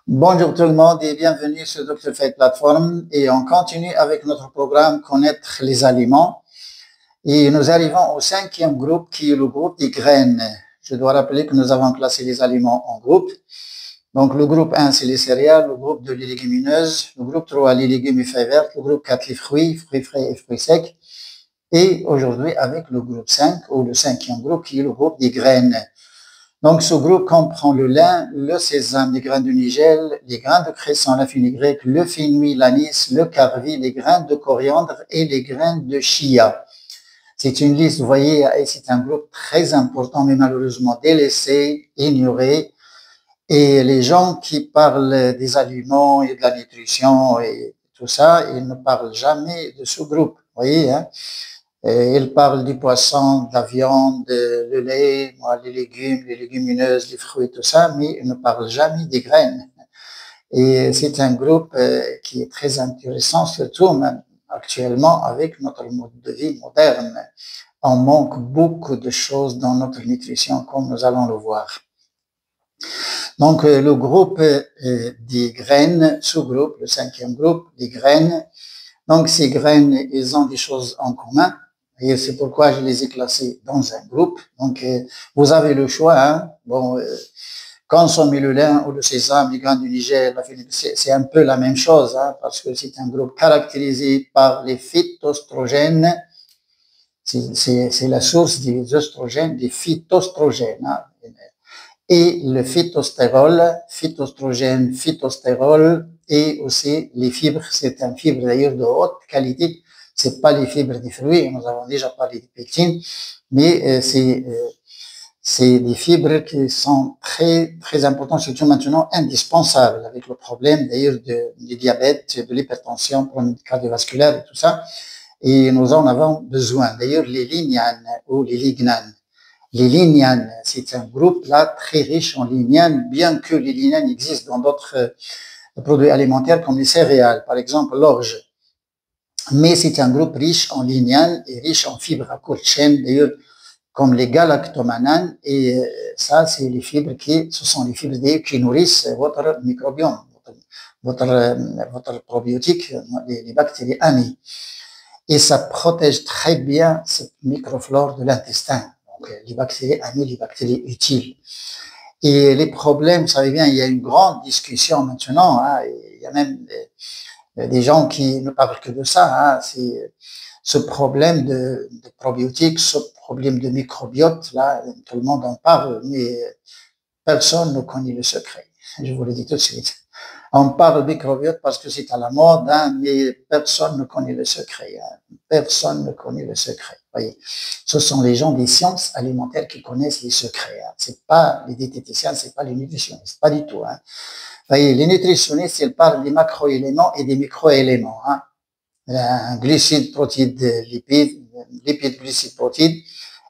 Bonjour tout le monde et bienvenue sur Dr. Fate Platform et on continue avec notre programme Connaître les aliments et nous arrivons au cinquième groupe qui est le groupe des graines. Je dois rappeler que nous avons classé les aliments en groupes. Donc le groupe 1 c'est les céréales, le groupe 2 les légumineuses, le groupe 3 les légumes et feuilles vertes, le groupe 4 les fruits, fruits frais et fruits secs et aujourd'hui avec le groupe 5 ou le cinquième groupe qui est le groupe des graines. Donc, ce groupe comprend le lin, le sésame, les graines de nigel, les grains de cresson, la fenugrec, le fenouil, l'anis, le carvi, les graines de coriandre et les graines de chia. C'est une liste, vous voyez, c'est un groupe très important, mais malheureusement délaissé, ignoré. Et les gens qui parlent des aliments et de la nutrition et tout ça, ils ne parlent jamais de ce groupe, vous voyez, hein. Il parle du poisson, de la viande, le lait, les légumes, les légumineuses, les fruits, tout ça, mais il ne parle jamais des graines. Et c'est un groupe qui est très intéressant, surtout même actuellement avec notre mode de vie moderne. On manque beaucoup de choses dans notre nutrition, comme nous allons le voir. Donc, le groupe des graines, sous-groupe, le cinquième groupe, des graines. Donc, ces graines, ils ont des choses en commun. Et c'est pourquoi je les ai classées dans un groupe. Donc, vous avez le choix. Hein. Bon, consommer le lin ou le sésame, les graines du Niger, c'est un peu la même chose, hein, parce que c'est un groupe caractérisé par les phytoestrogènes. C'est la source des oestrogènes, des phytoestrogènes. Hein. Et le phytostérol, phytoestrogène, phytostérol, et aussi les fibres. C'est un fibre d'ailleurs de haute qualité. C'est pas les fibres des fruits, nous avons déjà parlé des pectines, mais c'est des fibres qui sont très importantes, surtout maintenant indispensables, avec le problème d'ailleurs du diabète, de l'hypertension, problème cardiovasculaire et tout ça. Et nous en avons besoin. D'ailleurs, les lignanes ou les lignanes. Les lignanes, c'est un groupe là très riche en lignanes, bien que les lignanes existent dans d'autres produits alimentaires comme les céréales, par exemple l'orge. Mais c'est un groupe riche en lignanes et riche en fibres à courte chaîne, d'ailleurs, comme les galactomananes. Et ça, c'est les fibres ce sont les fibres qui nourrissent votre microbiome, votre probiotique, les bactéries amies. Et ça protège très bien cette microflore de l'intestin. Donc, les bactéries amies, les bactéries utiles. Et les problèmes, vous savez bien, il y a une grande discussion maintenant, hein, il y a même des gens qui ne parlent que de ça, hein, c'est ce problème de probiotiques, ce problème de microbiote, là, tout le monde en parle, mais personne ne connaît le secret. Je vous le dis tout de suite. On parle de microbiote parce que c'est à la mode, hein, mais personne ne connaît le secret. Hein. Personne ne connaît le secret. Voyez, ce sont les gens des sciences alimentaires qui connaissent les secrets. Hein. C'est pas les diététiciens, c'est pas les nutritionnistes, pas du tout. Hein. Voyez, les nutritionnistes, ils parlent des macroéléments et des microéléments. Hein. Un glucides, protides, lipides, glucides, protides.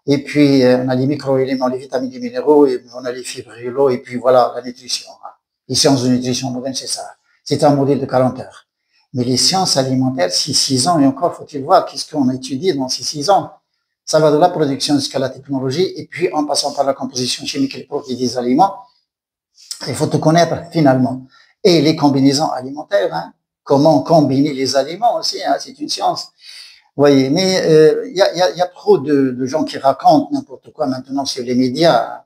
Et puis, on a les microéléments, les vitamines, les minéraux, et on a les fibres et l'eau, et puis voilà, la nutrition. Hein. Les sciences de nutrition moderne, c'est ça. C'est un modèle de 40 heures. Mais les sciences alimentaires, c'est 6 ans, et encore faut-il voir qu'est-ce qu'on a étudié dans ces 6 ans. Ça va de la production jusqu'à la technologie, et puis en passant par la composition chimique et les produits des aliments, il faut tout connaître finalement. Et les combinaisons alimentaires, hein, comment combiner les aliments aussi, hein, c'est une science. Vous voyez, mais il y a trop de gens qui racontent n'importe quoi maintenant sur les médias.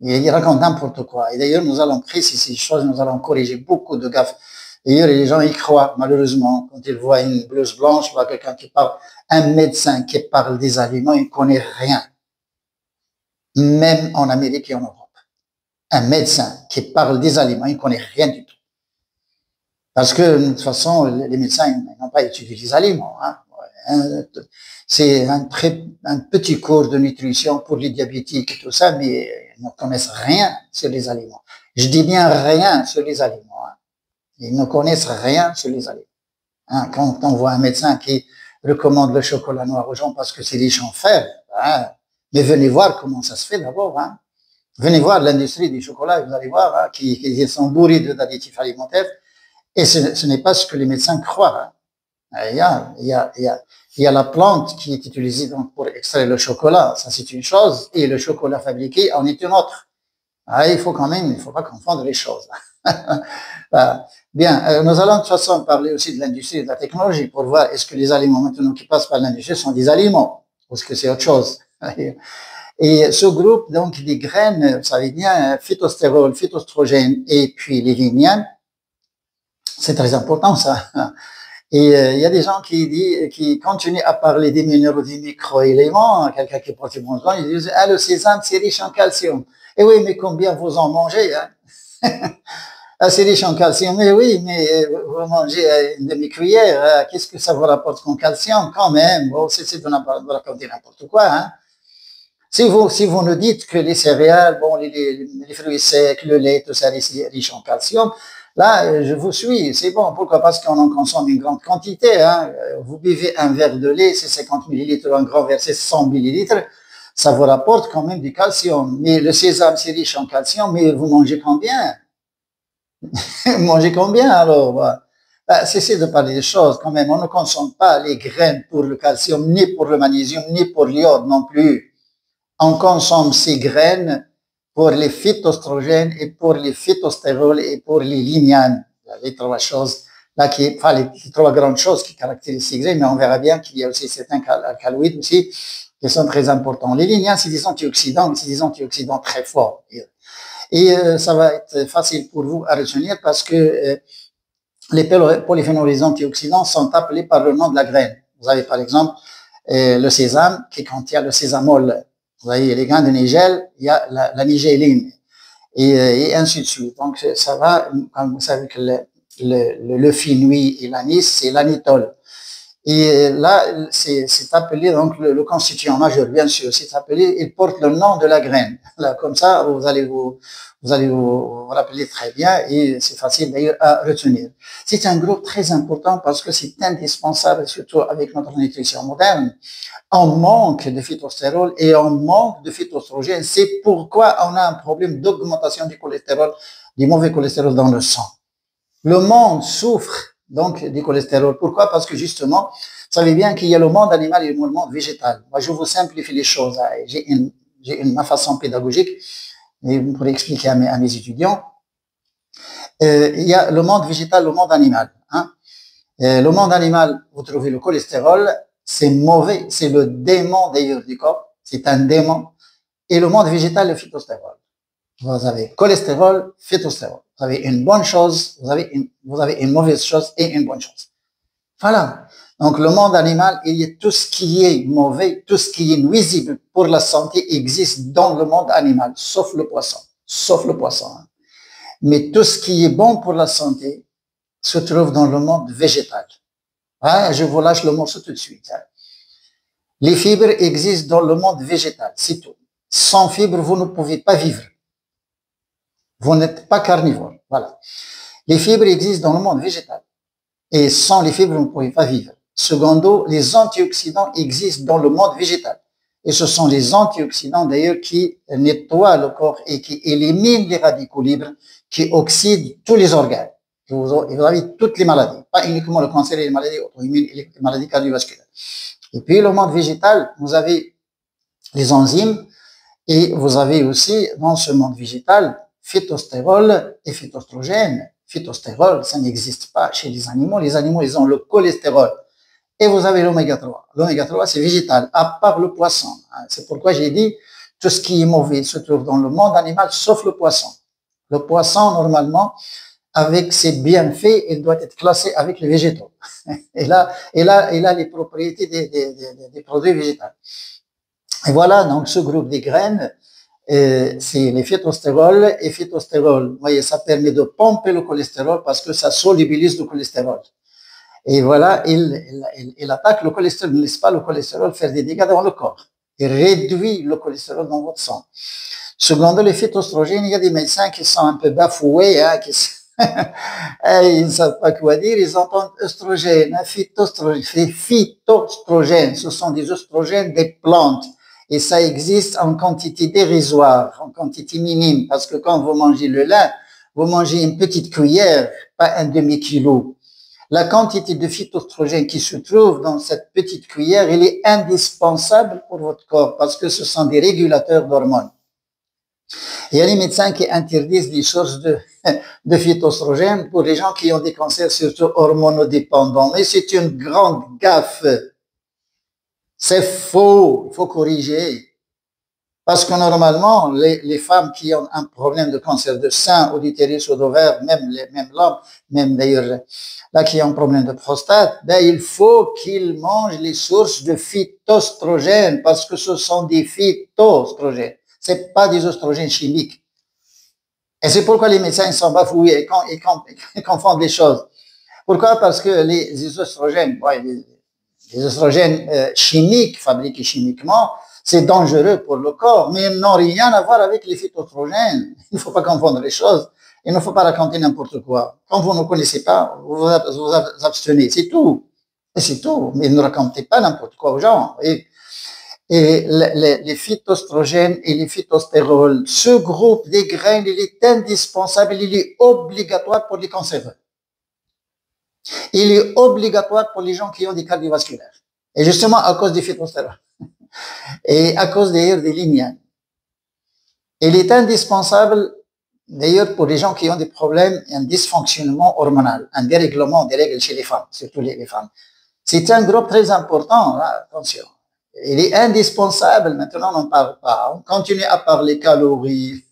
Ils racontent n'importe quoi. Et d'ailleurs, nous allons préciser ces choses, nous allons corriger beaucoup de gaffes. D'ailleurs, les gens y croient, malheureusement. Quand ils voient une blouse blanche, voient quelqu'un qui parle, un médecin qui parle des aliments, il ne connaît rien. Même en Amérique et en Europe. Un médecin qui parle des aliments, il ne connaît rien du tout. Parce que, de toute façon, les médecins n'ont pas étudié les aliments. Hein. C'est un petit cours de nutrition pour les diabétiques et tout ça, mais ils ne connaissent rien sur les aliments. Je dis bien rien sur les aliments. Hein. Ils ne connaissent rien sur les aliments. Hein. Quand on voit un médecin qui recommande le chocolat noir aux gens parce que c'est riche en fer, hein, mais venez voir comment ça se fait d'abord. Hein. Venez voir l'industrie du chocolat, vous allez voir, hein, qui sont bourrés d'additifs alimentaires. Et ce n'est pas ce que les médecins croient. Hein. Il y a la plante qui est utilisée donc pour extraire le chocolat, ça c'est une chose, et le chocolat fabriqué en est une autre. Ah, il faut pas confondre les choses. Bien, nous allons de toute façon parler aussi de l'industrie et de la technologie pour voir est-ce que les aliments maintenant qui passent par l'industrie sont des aliments ou est-ce que c'est autre chose. Et ce groupe donc des graines, vous savez bien, phytostérol, phytoestrogène et puis les lignanes, c'est très important ça. Et il y a des gens qui continuent à parler des minéraux, des micro-éléments. Quelqu'un qui porte bon temps, ils disent ah, le sésame c'est riche en calcium. Et oui, mais combien vous en mangez hein? Ah, c'est riche en calcium, mais oui, mais vous mangez une demi-cuillère, qu'est-ce que ça vous rapporte comme calcium quand même? Bon, c'est de raconter n'importe quoi. Hein? Si vous nous dites que les céréales, bon, les fruits secs, le lait, tout ça, c'est riche en calcium, là, je vous suis, c'est bon. Pourquoi? Parce qu'on en consomme une grande quantité. Hein? Vous buvez un verre de lait, c'est 50 millilitres, un grand verre, c'est 100 millilitres. Ça vous rapporte quand même du calcium. Mais le sésame, c'est riche en calcium, mais vous mangez combien? Vous mangez combien alors? Cessez de parler des choses quand même. On ne consomme pas les graines pour le calcium, ni pour le magnésium, ni pour l'iode non plus. On consomme ces graines pour les phytoestrogènes et pour les phytostérols et pour les lignanes. Les trois choses, là, les trois grandes choses qui caractérisent ces graines, mais on verra bien qu'il y a aussi certains alcaloïdes aussi qui sont très importants. Les lignanes, c'est des antioxydants, mais c'est des antioxydants très forts. Et ça va être facile pour vous à retenir parce que les polyphénols, les antioxydants sont appelés par le nom de la graine. Vous avez par exemple le sésame qui contient le sésamol. Vous voyez, les grains de nigel, il y a la nigéline et ainsi de suite. Donc, ça va, comme vous savez que le fenouil et l'anis, c'est l'anithol. Et là, c'est appelé, donc, le constituant majeur, bien sûr, c'est appelé, il porte le nom de la graine. Là, comme ça, vous allez vous rappeler très bien et c'est facile d'ailleurs à retenir. C'est un groupe très important parce que c'est indispensable, surtout avec notre nutrition moderne. On manque de phytostérol et on manque de phytoestrogène. C'est pourquoi on a un problème d'augmentation du cholestérol, du mauvais cholestérol dans le sang. Le monde souffre donc du cholestérol. Pourquoi? Parce que justement, vous savez bien qu'il y a le monde animal et le monde végétal. Moi, je vous simplifie les choses. J'ai ma façon pédagogique et pour expliquer à mes étudiants. Il y a le monde végétal, le monde animal. Hein. Le monde animal, vous trouvez le cholestérol, c'est mauvais, c'est le démon d'ailleurs du corps, c'est un démon. Et le monde végétal, le phytostérol. Vous avez cholestérol, phytostérol. Vous avez une bonne chose, vous avez une mauvaise chose et une bonne chose. Voilà. Donc, le monde animal, il y a tout ce qui est mauvais, tout ce qui est nuisible pour la santé existe dans le monde animal, sauf le poisson. Sauf le poisson. Hein. Mais tout ce qui est bon pour la santé se trouve dans le monde végétal. Hein, je vous lâche le morceau tout de suite. Hein. Les fibres existent dans le monde végétal, c'est tout. Sans fibres, vous ne pouvez pas vivre. Vous n'êtes pas carnivore. Voilà. Les fibres existent dans le monde végétal. Et sans les fibres, vous ne pouvez pas vivre. Secondo, les antioxydants existent dans le monde végétal. Et ce sont les antioxydants d'ailleurs qui nettoient le corps et qui éliminent les radicaux libres, qui oxydent tous les organes. Et vous avez toutes les maladies, pas uniquement le cancer et les maladies auto-immunes et les maladies cardiovasculaires. Et puis le monde végétal, vous avez les enzymes et vous avez aussi dans ce monde végétal phytostérol et phytoestrogène. Phytostérol, ça n'existe pas chez les animaux. Les animaux, ils ont le cholestérol. Et vous avez l'oméga 3. L'oméga 3, c'est végétal, à part le poisson. C'est pourquoi j'ai dit, tout ce qui est mauvais se trouve dans le monde animal, sauf le poisson. Le poisson, normalement, avec ses bienfaits, il doit être classé avec les végétaux. Et là, il a les propriétés des produits végétaux. Et voilà, donc, ce groupe des graines, c'est les phytostérols et phytostérols. Vous voyez, ça permet de pomper le cholestérol parce que ça solubilise le cholestérol. Et voilà, il attaque le cholestérol, ne laisse pas le cholestérol faire des dégâts dans le corps. Il réduit le cholestérol dans votre sang. Secondo les phytoestrogènes, il y a des médecins qui sont un peu bafoués, hein, ils ne savent pas quoi dire, ils entendent œstrogène, phytoestrogène, ce sont des œstrogènes des plantes. Et ça existe en quantité dérisoire, en quantité minime, parce que quand vous mangez le lin, vous mangez une petite cuillère, pas un demi-kilo. La quantité de phytoestrogène qui se trouve dans cette petite cuillère, elle est indispensable pour votre corps, parce que ce sont des régulateurs d'hormones. Il y a les médecins qui interdisent les sources de phytoestrogènes pour les gens qui ont des cancers, surtout hormonodépendants. Mais c'est une grande gaffe. C'est faux, il faut corriger. Parce que normalement, les femmes qui ont un problème de cancer de sein ou d'utérus ou d'ovaire, même l'homme, même d'ailleurs là qui ont un problème de prostate, ben, il faut qu'ils mangent les sources de phytoestrogènes parce que ce sont des phytoestrogènes. C'est pas des oestrogènes chimiques. Et c'est pourquoi les médecins sont bafoués et confondent les choses. Pourquoi? Parce que les oestrogènes, ouais, les oestrogènes chimiques, fabriqués chimiquement, c'est dangereux pour le corps, mais ils n'ont rien à voir avec les phytoestrogènes. Il ne faut pas confondre les choses. Il ne faut pas raconter n'importe quoi. Quand vous ne connaissez pas, vous vous abstenez. C'est tout. Et c'est tout. Mais ne racontez pas n'importe quoi aux gens. Et les phytoestrogènes et les phytostérols, ce groupe des graines, il est indispensable, il est obligatoire pour les cancéreux. Il est obligatoire pour les gens qui ont des cardiovasculaires. Et justement à cause des phytostérols. Et à cause d'ailleurs des lignanes. Il est indispensable d'ailleurs pour les gens qui ont des problèmes, un dysfonctionnement hormonal, un dérèglement des règles chez les femmes, surtout les femmes. C'est un groupe très important, là, attention. Il est indispensable, maintenant on n'en parle pas. On continue à parler calories,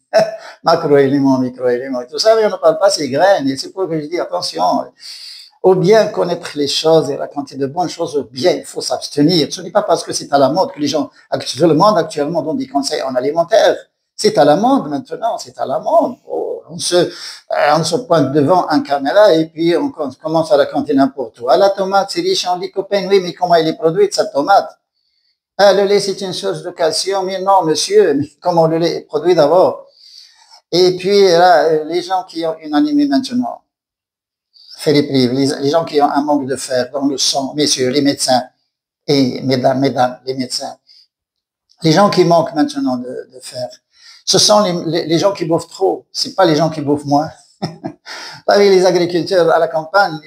macroéléments, microéléments et tout ça, mais on ne parle pas ces graines. Et c'est pour que je dis attention. Ou bien connaître les choses et raconter de bonnes choses, ou bien il faut s'abstenir. Ce n'est pas parce que c'est à la mode que les gens, tout le monde actuellement donne des conseils en alimentaire. C'est à la mode maintenant, c'est à la mode. Oh, on se pointe devant un caméra et puis on commence à raconter n'importe quoi. La tomate, c'est riche en lycopène. Oui, mais comment elle est produite, cette tomate? Ah, le lait, c'est une source de calcium. Mais non, monsieur, mais comment le lait est produit d'abord? Et puis, là, les gens qui ont une anémie maintenant, les gens qui ont un manque de fer dans le sang, messieurs, les médecins et mesdames, les médecins, les gens qui manquent maintenant de fer, ce sont les gens qui bouffent trop, c'est pas les gens qui bouffent moins. Les agriculteurs à la campagne,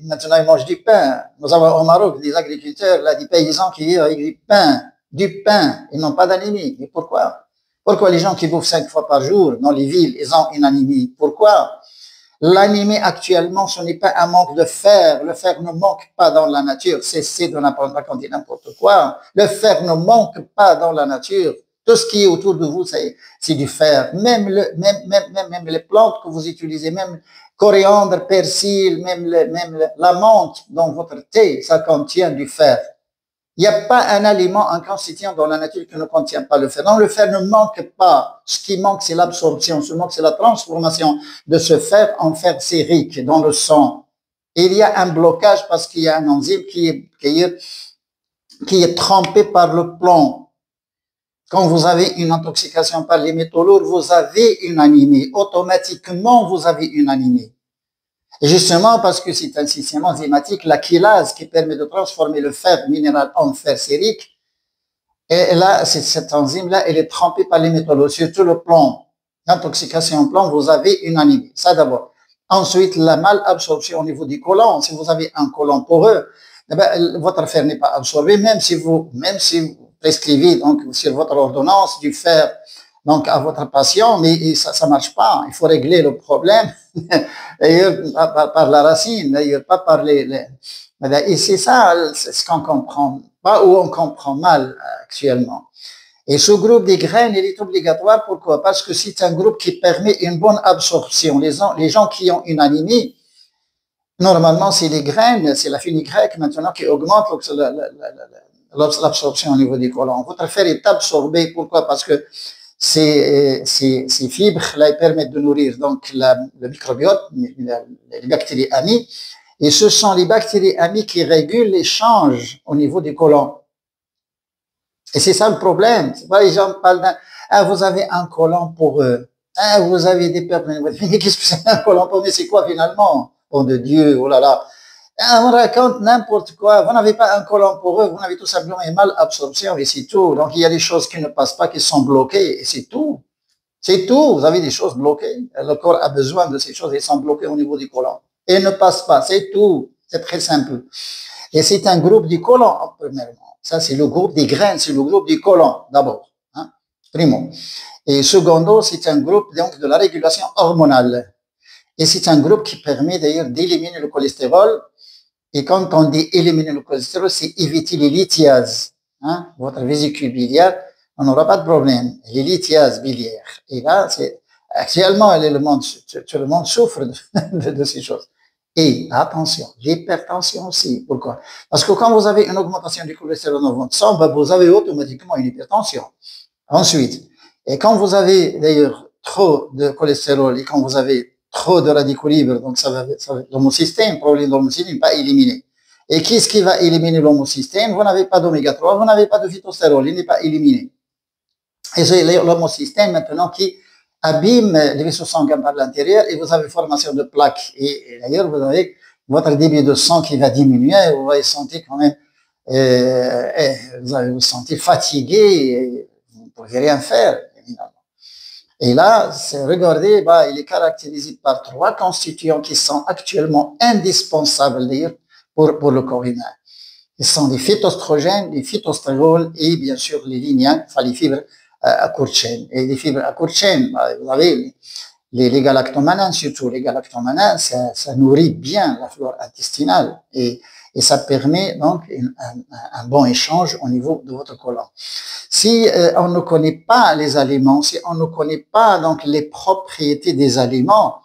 maintenant ils mangent du pain. Nous avons au Maroc des agriculteurs, là, des paysans qui vivent avec du pain, ils n'ont pas d'anémie. Mais pourquoi? Pourquoi les gens qui bouffent 5 fois par jour dans les villes, ils ont une anémie? Pourquoi? L'anémie actuellement, ce n'est pas un manque de fer. Le fer ne manque pas dans la nature. Cessez de raconter n'importe quoi. Le fer ne manque pas dans la nature. Tout ce qui est autour de vous, c'est du fer. Même les plantes que vous utilisez, même coriandre, persil, même la menthe dans votre thé, ça contient du fer. Il n'y a pas un aliment, un constituant dans la nature qui ne contient pas le fer. Non, le fer ne manque pas. Ce qui manque, c'est l'absorption. Ce qui manque, c'est la transformation de ce fer en fer sérique dans le sang. Et il y a un blocage parce qu'il y a un enzyme qui est trempé par le plomb. Quand vous avez une intoxication par les métaux lourds, vous avez une anémie. Automatiquement, vous avez une anémie. Et justement, parce que c'est un système enzymatique, la chylase qui permet de transformer le fer minéral en fer sérique, et là, cette enzyme-là, elle est trempée par les métaux lourds, surtout le plomb. L'intoxication en plomb, vous avez une anémie. Ça d'abord. Ensuite, la malabsorption au niveau du côlon. Si vous avez un côlon poreux, eh ben, votre fer n'est pas absorbé, même si vous prescrivez donc sur votre ordonnance du fer donc à votre patient, mais ça marche pas. Il faut régler le problème par la racine, d'ailleurs, pas par et c'est ça, c'est ce qu'on comprend pas ou on comprend mal actuellement. Et ce groupe des graines, il est obligatoire. Pourquoi? Parce que c'est un groupe qui permet une bonne absorption. Les gens qui ont une anémie, normalement, c'est les graines, c'est la fenugrec maintenant qui augmente l'absorption au niveau du côlon. Votre fer est absorbé. Pourquoi? Parce que ces fibres-là, ils permettent de nourrir donc le microbiote, les bactéries amies. Et ce sont les bactéries amies qui régulent l'échange au niveau du côlon. Et c'est ça le problème. C'est pas les gens parlent vous avez un côlon poreux. Vous avez des pertes. Mais qu'est-ce que c'est un côlon poreux? Mais c'est quoi finalement? Oh de Dieu, oh là là. On raconte n'importe quoi. Vous n'avez pas un côlon poreux, vous n'avez tout simplement une malabsorption et c'est tout. Donc il y a des choses qui ne passent pas, qui sont bloquées et c'est tout. C'est tout. Vous avez des choses bloquées. Le corps a besoin de ces choses, elles sont bloquées au niveau du côlon. Et ne passent pas, c'est tout. C'est très simple. Et c'est un groupe du côlon, premièrement. Ça, c'est le groupe des graines, c'est le groupe du côlon, d'abord. Hein. primo. Et secondo, c'est un groupe donc de la régulation hormonale. Et c'est un groupe qui permet d'ailleurs d'éliminer le cholestérol. Et quand on dit éliminer le cholestérol, c'est éviter les lithiases. Hein? Votre vésicule biliaire, on n'aura pas de problème. Les lithiases biliaires. Et là, actuellement, tout le monde souffre de ces choses. Et attention, l'hypertension aussi. Pourquoi? Parce que quand vous avez une augmentation du cholestérol dans votre sang, ben vous avez automatiquement une hypertension. Ensuite, et quand vous avez d'ailleurs trop de cholestérol et quand vous avez trop de radicaux libres, donc ça va l'homocystène, problème d'homocystène n'est pas éliminé. Et qu'est-ce qui va éliminer l'homocystène? Vous n'avez pas d'oméga 3, vous n'avez pas de phytostérol, il n'est pas éliminé. Et c'est l'homocystène maintenant qui abîme les vaisseaux sanguins par l'intérieur et vous avez formation de plaques. Et d'ailleurs, vous avez votre débit de sang qui va diminuer et vous allez sentir quand même, vous allez vous sentir fatigué et vous ne pouvez rien faire, évidemment. Et là, regardez, bah, il est caractérisé par 3 constituants qui sont actuellement indispensables d'ailleurs pour le corps humain. Ce sont les phytoestrogènes, les phytostérols et bien sûr les lignins, enfin les fibres à courte chaîne. Et les fibres à courte chaîne, bah, vous avez les galactomanins, surtout les galactomanins, ça nourrit bien la flore intestinale et ça permet donc un bon échange au niveau de votre côlon. Si on ne connaît pas les aliments, si on ne connaît pas donc les propriétés des aliments,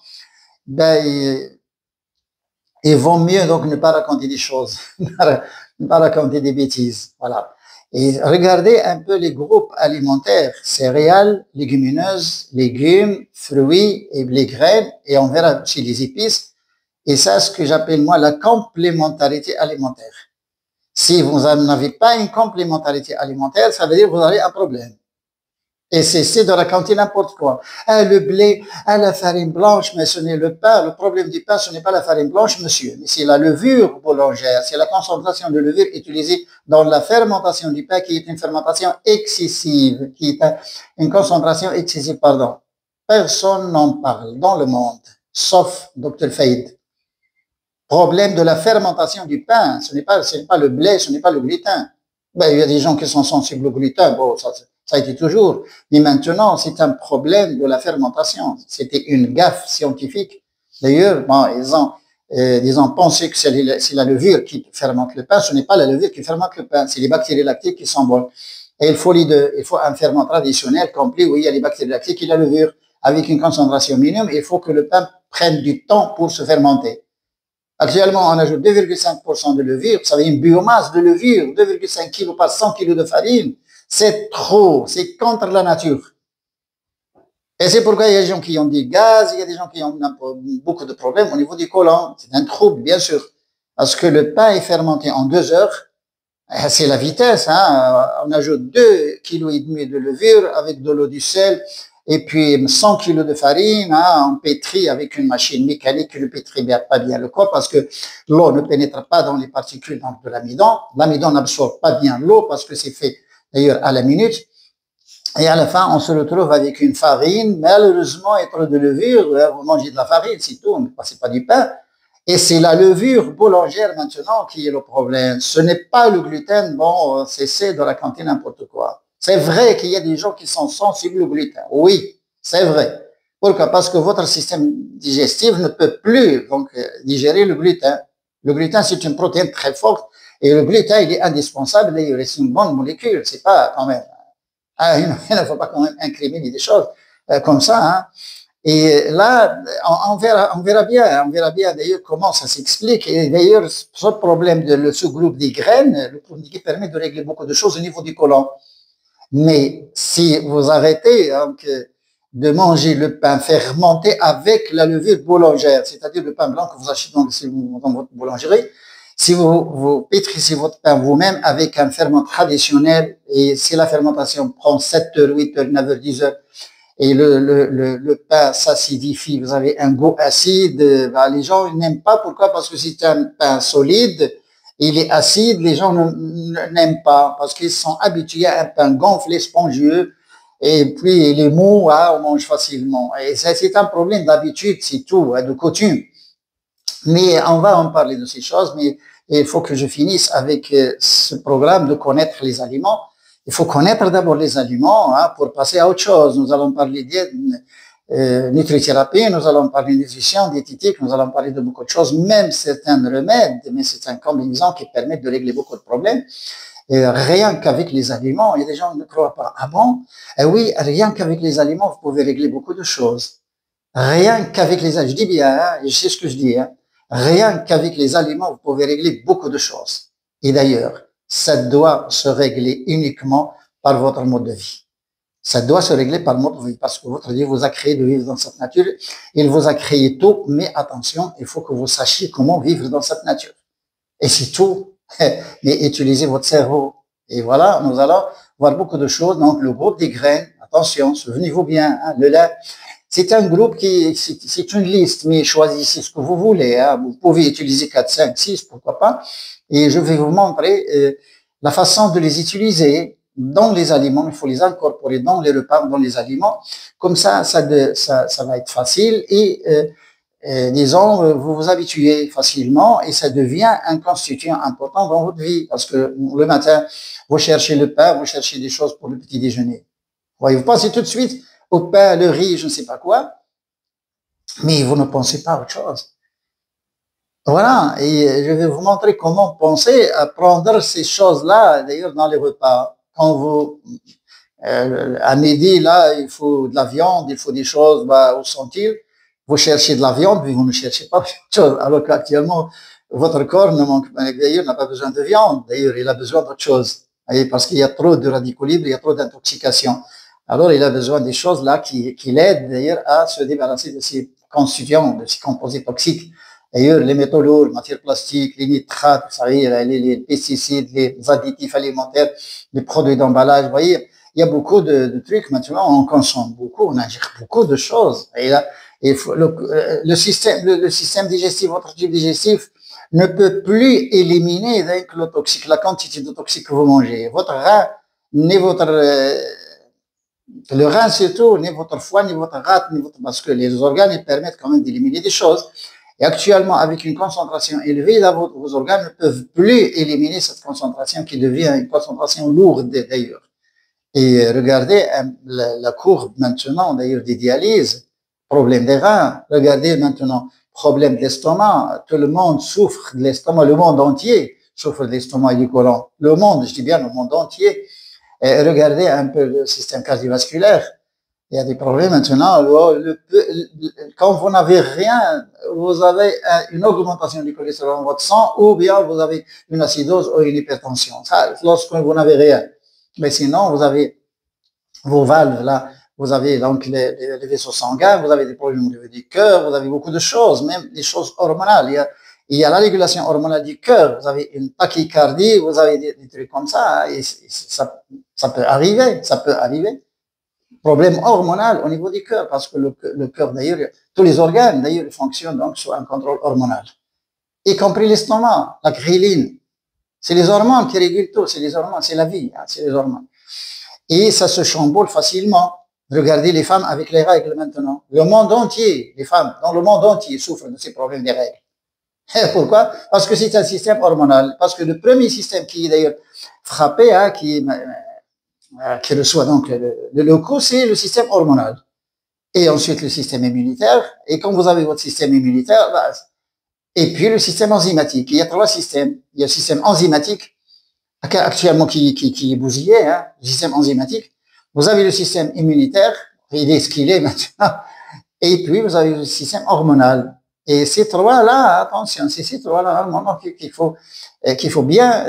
ben il vaut mieux donc ne pas raconter des choses, ne pas raconter des bêtises, voilà. Et regardez un peu les groupes alimentaires, céréales, légumineuses, légumes, fruits et les graines, et on verra aussi les épices. Et ça, ce que j'appelle moi la complémentarité alimentaire. Si vous n'avez pas une complémentarité alimentaire, ça veut dire que vous avez un problème. Et c'est de raconter n'importe quoi. Ah, le blé, ah, la farine blanche, mais ce n'est le pain. Le problème du pain, ce n'est pas la farine blanche, monsieur, mais c'est la levure boulangère. C'est la concentration de levure utilisée dans la fermentation du pain qui est une fermentation excessive, qui est une concentration excessive, pardon. Personne n'en parle dans le monde, sauf Dr. Fayed. Problème de la fermentation du pain. Ce n'est pas le blé, ce n'est pas le gluten. Ben, il y a des gens qui sont sensibles au gluten. Bon, ça a été toujours. Mais maintenant, c'est un problème de la fermentation. C'était une gaffe scientifique. D'ailleurs, bon, ils ont pensé que c'est la levure qui fermente le pain. Ce n'est pas la levure qui fermente le pain. C'est les bactéries lactiques qui sont bonnes. Et il faut un ferment traditionnel complet où il y a les bactéries lactiques et la levure avec une concentration minimum. Il faut que le pain prenne du temps pour se fermenter. Actuellement, on ajoute 2,5% de levure. Vous savez, une biomasse de levure, 2,5 kg par 100 kg de farine. C'est trop, c'est contre la nature. Et c'est pourquoi il y a des gens qui ont des gaz, il y a des gens qui ont beaucoup de problèmes au niveau du côlon. C'est un trouble, bien sûr. Parce que le pain est fermenté en 2 heures. C'est la vitesse, hein. On ajoute 2,5 kg de levure avec de l'eau, du sel, et puis 100 kg de farine, hein, on pétrit avec une machine mécanique qui ne pétrit pas bien le corps parce que l'eau ne pénètre pas dans les particules de l'amidon. L'amidon n'absorbe pas bien l'eau parce que c'est fait d'ailleurs à la minute. Et à la fin, on se retrouve avec une farine, malheureusement, et trop de levure. Vous mangez de la farine, c'est tout, mais c'est pas du pain. Et c'est la levure boulangère maintenant qui est le problème. Ce n'est pas le gluten, bon, c'est de raconter n'importe quoi. C'est vrai qu'il y a des gens qui sont sensibles au gluten. Oui, c'est vrai. Pourquoi? Parce que votre système digestif ne peut plus donc digérer le gluten. Le gluten, c'est une protéine très forte et le gluten, il est indispensable. D'ailleurs, c'est une bonne molécule. C'est pas quand même. Il ne faut pas quand même incriminer des choses comme ça. Hein. Et là, on verra bien d'ailleurs comment ça s'explique. Et d'ailleurs, ce problème de ce groupe des graines, le produit qui permet de régler beaucoup de choses au niveau du côlon. Mais si vous arrêtez donc, de manger le pain fermenté avec la levure boulangère, c'est-à-dire le pain blanc que vous achetez dans votre boulangerie, si vous pétrissez votre pain vous-même avec un ferment traditionnel, et si la fermentation prend 7 heures, 8 heures, 9 heures, 10 heures, et le pain s'acidifie, vous avez un goût acide, ben, les gens n'aiment pas. Pourquoi? Parce que c'est un pain solide, il est acide, les gens n'aiment pas parce qu'ils sont habitués à un pain gonflé, spongieux, et puis il est mou, hein, on mange facilement. Et c'est un problème d'habitude, c'est tout, hein, de coutume. Mais on va en parler de ces choses, mais il faut que je finisse avec ce programme de connaître les aliments. Il faut connaître d'abord les aliments hein, pour passer à autre chose. Nous allons parler de nutrithérapie, nous allons parler de nutrition, diététique, nous allons parler de beaucoup de choses, même certains remèdes, mais certaines combinaisons qui permettent de régler beaucoup de problèmes. Et rien qu'avec les aliments, il y a des gens qui ne croient pas. Ah bon? Eh oui, rien qu'avec les aliments, vous pouvez régler beaucoup de choses. Rien qu'avec les aliments, je dis bien, hein, je sais ce que je dis, hein, rien qu'avec les aliments, vous pouvez régler beaucoup de choses. Et d'ailleurs, ça doit se régler uniquement par votre mode de vie. Ça doit se régler par le mode de vie parce que votre Dieu vous a créé de vivre dans cette nature. Il vous a créé tout, mais attention, il faut que vous sachiez comment vivre dans cette nature. Et c'est tout. Mais utilisez votre cerveau. Et voilà, nous allons voir beaucoup de choses. Donc, le groupe des graines, attention, souvenez-vous bien, hein, le lait, c'est un groupe c'est une liste, mais choisissez ce que vous voulez. Hein. Vous pouvez utiliser 4, 5, 6, pourquoi pas. Et je vais vous montrer la façon de les utiliser dans les aliments. Il faut les incorporer dans les repas, dans les aliments. Comme ça va être facile et disons, vous vous habituez facilement et ça devient un constituant important dans votre vie parce que le matin, vous cherchez le pain, vous cherchez des choses pour le petit déjeuner. Vous pensez tout de suite au pain, le riz, je ne sais pas quoi, mais vous ne pensez pas à autre chose. Voilà, et je vais vous montrer comment penser à prendre ces choses-là, d'ailleurs, dans les repas. Quand vous, à midi, là, il faut de la viande, il faut des choses, où sont-ils? Vous cherchez de la viande, mais vous ne cherchez pas autre chose. Alors qu'actuellement, votre corps ne manque pas, d'ailleurs, n'a pas besoin de viande. D'ailleurs, il a besoin d'autre chose. Parce qu'il y a trop de radicaux libres, il y a trop d'intoxication. Alors, il a besoin des choses là qui l'aident d'ailleurs à se débarrasser de ces constituants, de ces composés toxiques. D'ailleurs, les métaux lourds, les matières plastiques, les nitrates, vous savez, les pesticides, les additifs alimentaires, les produits d'emballage, vous voyez, il y a beaucoup de trucs maintenant, on consomme beaucoup, on ingère beaucoup de choses. Et là, le système digestif, votre type digestif, ne peut plus éliminer avec le toxique, la quantité de toxique que vous mangez. Votre rein, ni votre le rein, surtout, ni votre foie, ni votre rate, parce que les organes, ils permettent quand même d'éliminer des choses. Et actuellement, avec une concentration élevée, là, vos organes ne peuvent plus éliminer cette concentration qui devient une concentration lourde, d'ailleurs. Et regardez la courbe maintenant, d'ailleurs, des dialyses, problème des reins. Regardez maintenant, problème de l'estomac. Tout le monde souffre de l'estomac, le monde entier souffre de l'estomac et du côlon. Le monde, je dis bien le monde entier. Et regardez un peu le système cardiovasculaire. Il y a des problèmes maintenant. Quand vous n'avez rien, vous avez une augmentation du cholestérol dans votre sang ou bien vous avez une acidose ou une hypertension. Ça, lorsque vous n'avez rien. Mais sinon, vous avez vos valves là, vous avez donc les vaisseaux sanguins, vous avez des problèmes au niveau du cœur, vous avez beaucoup de choses, même des choses hormonales. Il y a la régulation hormonale du cœur, vous avez une tachycardie, vous avez des trucs comme ça, et ça peut arriver. Problème hormonal au niveau du cœur, parce que le cœur, d'ailleurs, tous les organes, d'ailleurs, fonctionnent donc sur un contrôle hormonal, y compris l'estomac, la ghrelin. C'est les hormones qui régulent tout, c'est les hormones, c'est la vie, hein, c'est les hormones. Et ça se chamboule facilement. Regardez les femmes avec les règles maintenant. Le monde entier, les femmes dans le monde entier souffrent de ces problèmes des règles. Et pourquoi? Parce que c'est un système hormonal. Parce que le premier système qui est d'ailleurs frappé, hein, qui reçoit donc le coup, c'est le système hormonal. Et ensuite le système immunitaire. Et quand vous avez votre système immunitaire, et puis le système enzymatique. Il y a 3 systèmes. Il y a le système enzymatique, actuellement qui est bousillé, hein, le système enzymatique. Vous avez le système immunitaire, il est ce qu'il est maintenant. Et puis vous avez le système hormonal. Et ces 3-là, attention, c'est ces 3-là, normalement, qu'il faut bien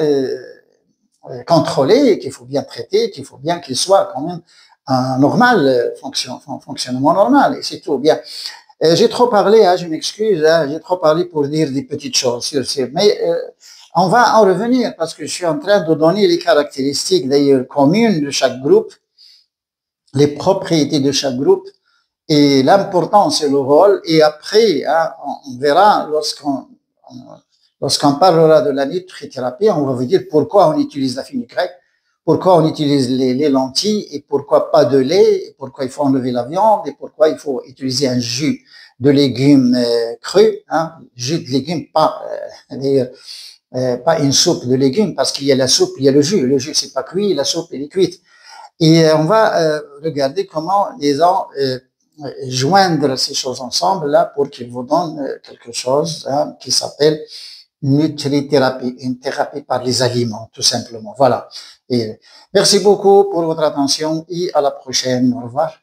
contrôler, qu'il faut bien traiter, qu'il faut bien qu'il soit quand même un normal fonctionnement normal. Et c'est tout bien. J'ai trop parlé, hein, je m'excuse, hein, j'ai trop parlé pour dire des petites choses, mais on va en revenir parce que je suis en train de donner les caractéristiques d'ailleurs communes de chaque groupe, les propriétés de chaque groupe et l'importance et le rôle. Et après, hein, on verra lorsqu'on parlera de la nutrithérapie, on va vous dire pourquoi on utilise la fenugrec, pourquoi on utilise les lentilles et pourquoi pas de lait, et pourquoi il faut enlever la viande et pourquoi il faut utiliser un jus de légumes crus, hein, jus de légumes pas d'ailleurs pas une soupe de légumes, parce qu'il y a la soupe, il y a le jus. Le jus, c'est pas cuit, la soupe, elle est cuite. Et on va regarder comment ils ont joindre ces choses ensemble là pour qu'ils vous donnent quelque chose qui s'appelle nutrithérapie, une thérapie par les aliments, tout simplement. Voilà. Et merci beaucoup pour votre attention et à la prochaine. Au revoir.